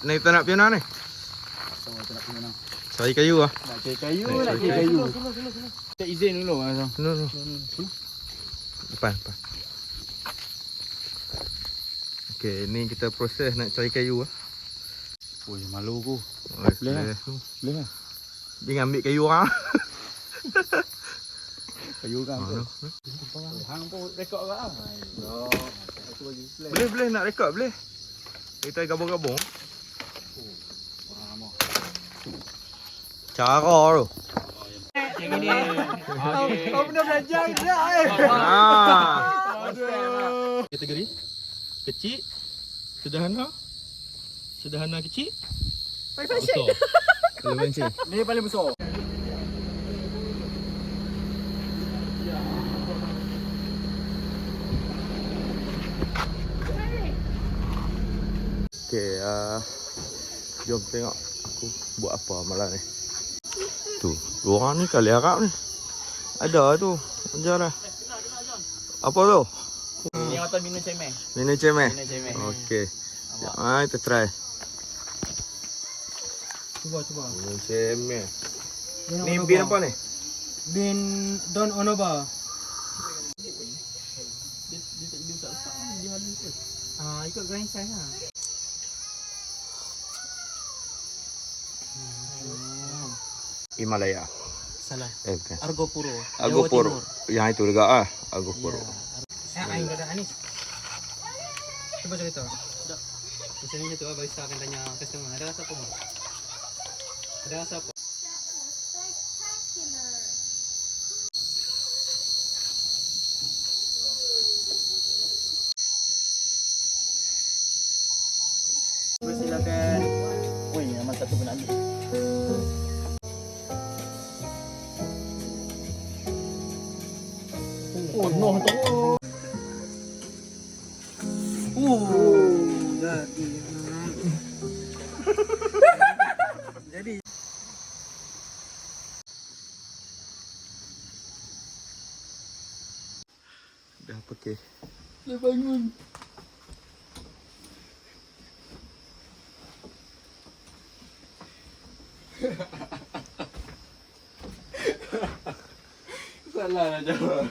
Ni kita nak piano ni. So, kita nak piano. Cari kayu ah. Nak cari kayu. Kita izin dulu Abang. No. Depan. Okey, ni kita proses nak cari kayu ah. Oi, malu aku. Boleh. Boleh lah. Dia ambil kayu orang. Kayu kan tu. Hang pun rekod ke ah? Aku bagi play. Boleh nak rekod boleh. Kita gabung-gabung. Cara tu. Yang ini. Kau pernah belajar ke tak? Aduh. Kategori kecil, sederhana kecil, besar. Ni paling besar. Okey, jom tengok aku buat apa malam ni. Tu, dua orang ni kali harap ni. Ada tu, ajar dah. Apa tu? Ni atau minum cemeh. Minum cemeh. Minum cemeh. Okey. Jom, kita try. Cuba. Minum cemeh. Ni bin apa ni? Bin Don Onoba. Ikut grind size lah. Himalaya. Salah. Bukan. Argopuro. Argopuro. Yang itu juga Argopuro. Aing ada Anis. Coba cerita. Tak. Misalnya tu barista akan tanya customer, ada rasa apa? Ada rasa apa? Silakan. Oi, nama satu pun ambil. Oh, no tu. Jadi. Dah pakai. Dia bangun. Salah nak jawab.